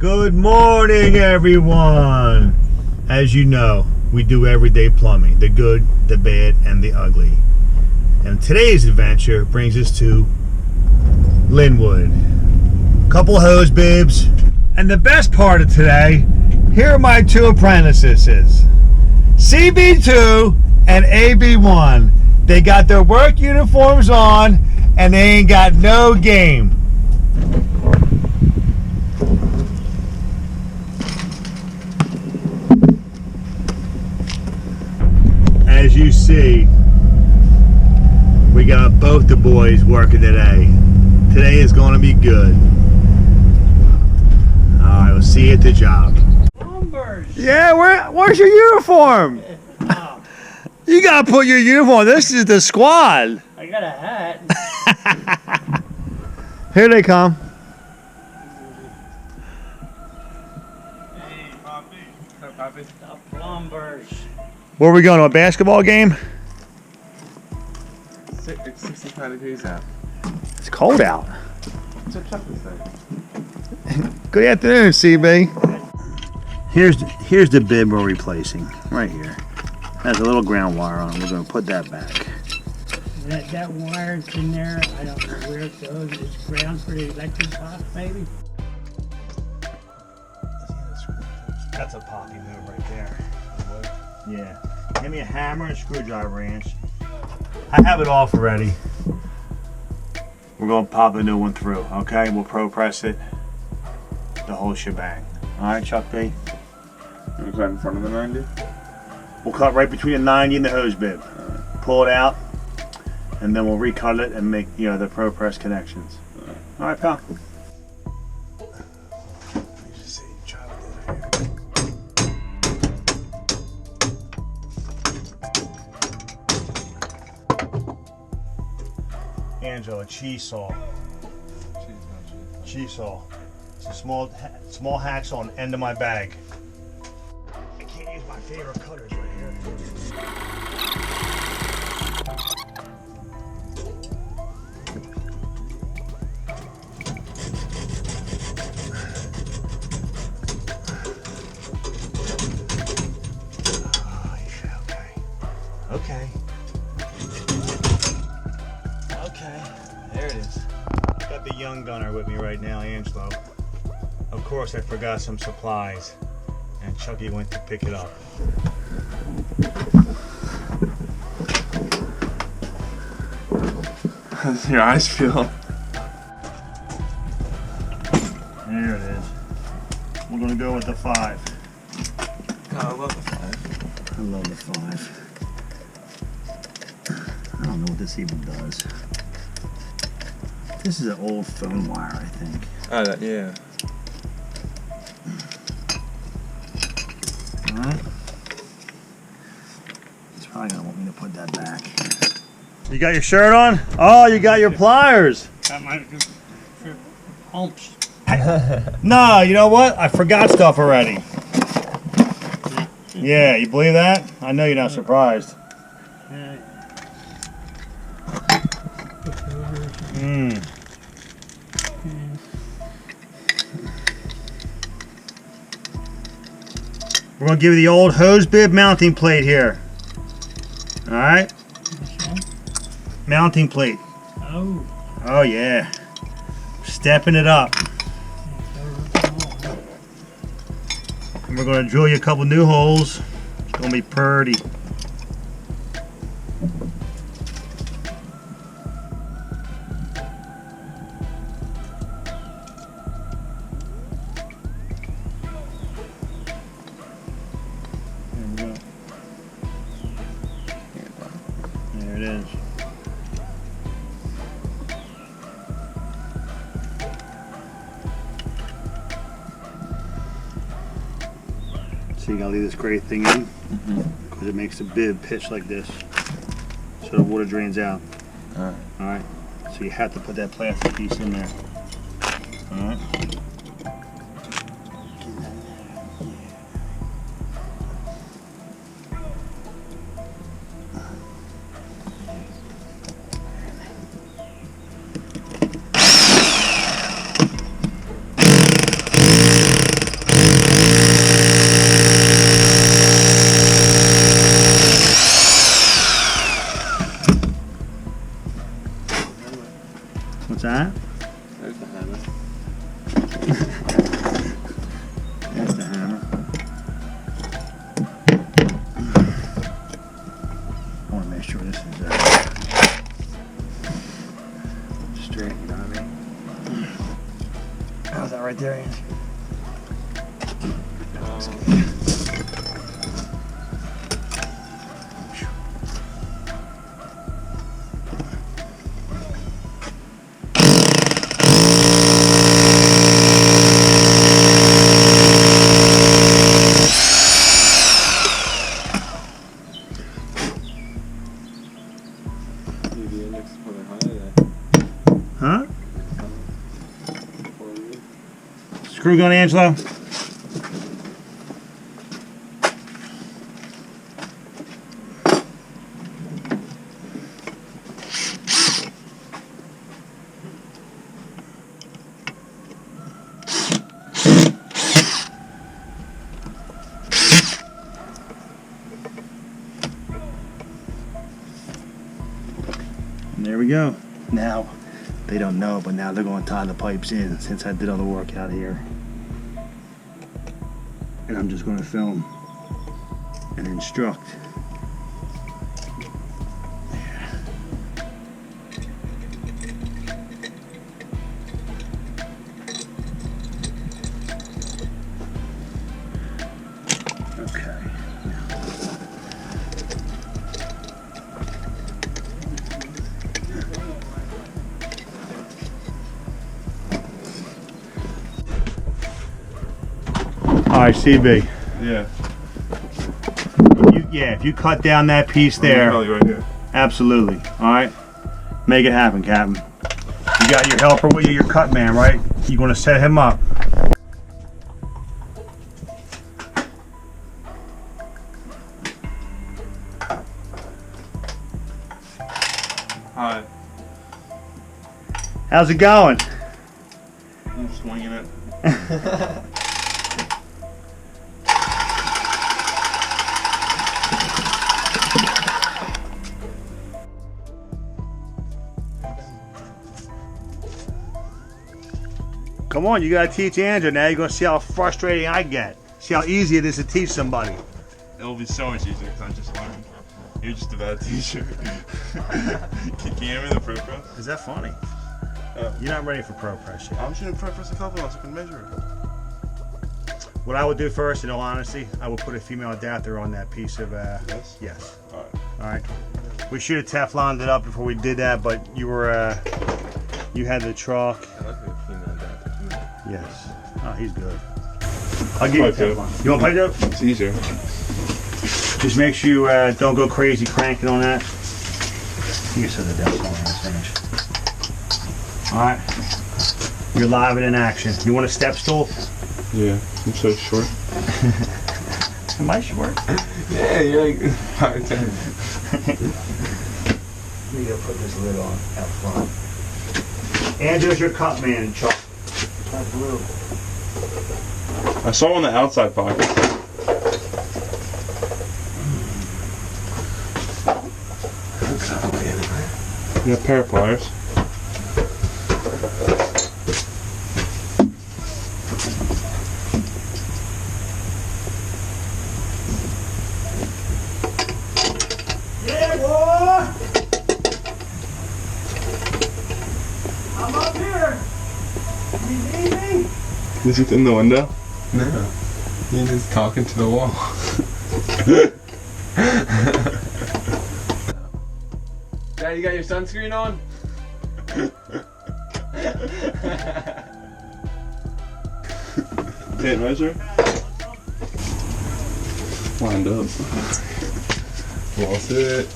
Good morning, everyone. As you know, we do everyday plumbing, the good, the bad, and the ugly. And today's adventure brings us to Linwood. Couple hose bibs. And the best part of today, here are my two apprentices, CB2 and AB1. They got their work uniforms on and they ain't got no game. As you see, we got both the boys working today. Today is going to be good. Alright, we'll see you at the job. Yeah, where's your uniform? You gotta put your uniform. This is the squad. I got a hat. Here they come. Hey, Poppy. Hey, Poppy. The plumbers. Where are we going, to a basketball game? It's 65 degrees out. It's cold out. What's your chocolate say? Good afternoon, CB. Here's the bib we're replacing, right here. Has a little ground wire on it. We're going to put that back. That wire's in there. I don't know where it goes. It's ground for the electric box, maybe. That's a poppy move right there. Yeah. Give me a hammer and a screwdriver wrench. I have it off already. We're going to pop a new one through, okay? We'll pro press it. The whole shebang. Alright, Chuck B? You cut in front of the 90? We'll cut right between the 90 and the hose bib. Pull it out, and then we'll recut it and make, the pro press connections. Alright, pal. Angela, cheese saw. Cheese saw. It's a small hacksaw on the end of my bag. I can't use my favorite cutters right here. Oh, yeah, okay. Okay, there it is. Got the young gunner with me right now, Angelo. Of course, I forgot some supplies, and Chucky went to pick it up. How's your eyes feel? There it is. We're gonna go with the 5. Oh, I love the 5. I love the 5. I don't know what this even does. This is an old phone wire, I think. Oh, yeah. Alright. He's probably gonna want me to put that back. You got your shirt on? Oh, you got your pliers. Got my humps. No, you know what? I forgot stuff already. Yeah, you believe that? I know you're not surprised. We're going to give you the old hose bib mounting plate here. Alright? Mounting plate. Oh. Oh yeah. Stepping it up. And we're going to drill you a couple new holes. It's going to be pretty. There it is. So you gotta leave this gray thing in because it makes the bib pitch like this so the water drains out. Alright. So you have to put that plastic piece in there. Alright. there, Andrew. Huh? Screw gun, Angelo? And there we go. Now, they don't know, but now they're going to tie the pipes in since I did all the work out here. And I'm just going to film and instruct. Okay. All right, CB. Yeah. If you cut down that piece there, Right here. absolutely. All right, make it happen, Captain. You got your helper with you, your cut man, right? You're gonna set him up. Hi. How's it going? I'm swinging it. Come on, you gotta teach Andrew. Now you're gonna see how frustrating I get. See how easy it is to teach somebody. It'll be so much easier because I just learned. You're just a bad teacher. Can you hand me the pro press? Is that funny? You're not ready for pro press yet. I'm shooting pro press a couple months. I can measure it. What I would do first, in all honesty, I would put a female adapter on that piece of. Yes? Yes. Alright. All right. We should have Tefloned it up before we did that, but you were. You had the chalk. I like a female adapter. Yes. Oh, he's good. I'll give you Teflon. You want pipe dope? It's easier. Just make sure you don't go crazy cranking on that. You can set the depth on this finish. Alright. You're live and in action. You want a step stool? Yeah, I'm so short. Am I short? Yeah, you're like 5'10". You gotta put this lid on out front. Andrew's your cut man, Chuck. That's blue. I saw on the outside pocket. Yeah, a pair of pliers. Yeah, boy! I'm up here! You need me? Is it in the window? No, you're just talking to the wall. Dad, you got your sunscreen on? Tape measure? Lined up. Lost it.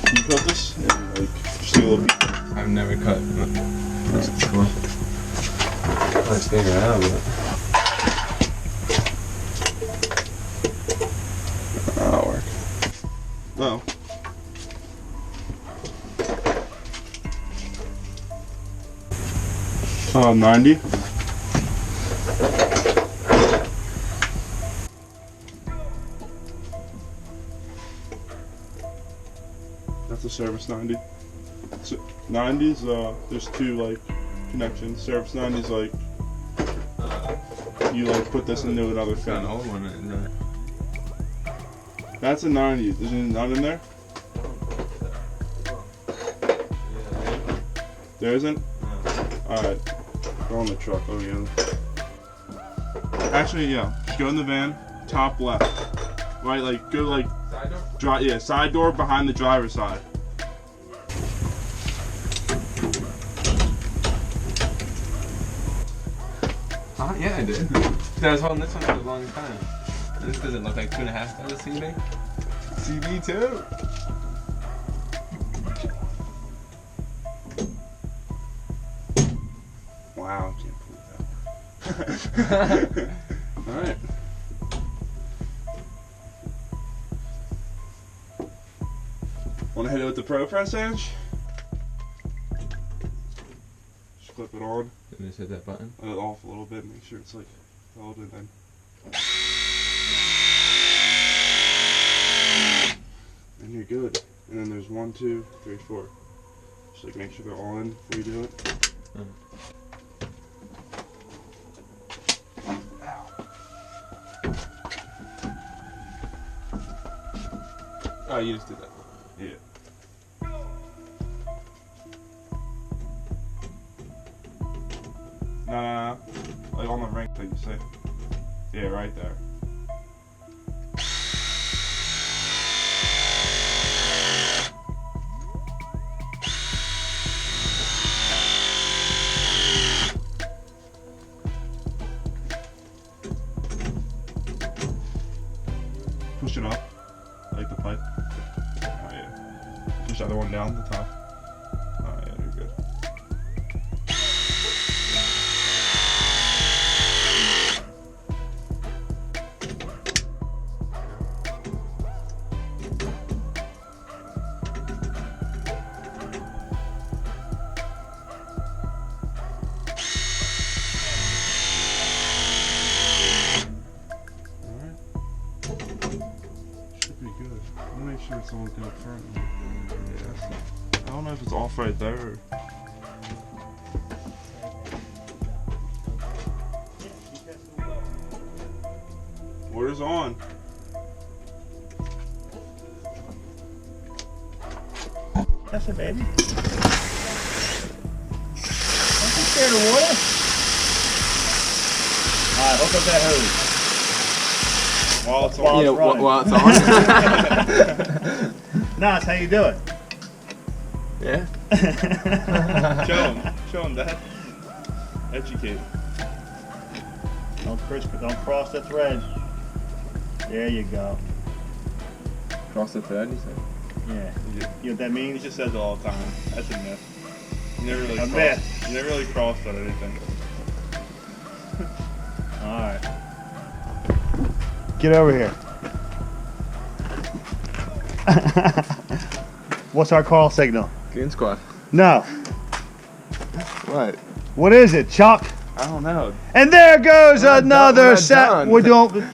Can you cut this? And like, just do a little bit. I've never cut. That's cool. Let's figure it out, but... That'll work. Oh. Oh, 90. That's a service 90. So 90s, there's two like connections. Service 90s like you like put this into another Got an thing. old one in there. That's a 90. Isn't it not in there? There isn't? No. Alright. Go on the truck. Oh, yeah. Actually, yeah. Go in the van, top left. Right, like, go like... Side door? Yeah, side door behind the driver's side. Yeah, I did. I was holding this one for a long time. This doesn't look like 2.5 stars CB. CB2. Wow, I can't believe that. Alright. Want to hit it with the Pro Press Edge? Just clip it on. Let me just hit that button. Let it off a little bit, make sure it's like held in then. And you're good. And then there's 1, 2, 3, 4. Just like make sure they're all in before you do it. Oh, you just did that. Yeah. No. Like on the ring, like you say. Yeah, right there. Push it up, like the pipe. Oh yeah. Push the other one down the top. Oh yeah, you're good. Make sure it's all good up front. Yeah, I don't know if it's off right there. Or... Order's on. That's it, baby. Don't be scared of water. Alright, hook up that hose. While it's on. While Yeah, it's running. while it's on. Nah, that's how you do it. Yeah. Show him that. Educate. Don't cross the thread. There you go. Cross the thread, you said? Yeah. You know what that He means? just says it all the time. That's a myth. You never really A crossed. myth. You never really crossed on anything. Alright. Get over here. What's our call signal? Goon squad. No. What? What is it, Chuck? I don't know. And there goes We're not another done. set. We're doing.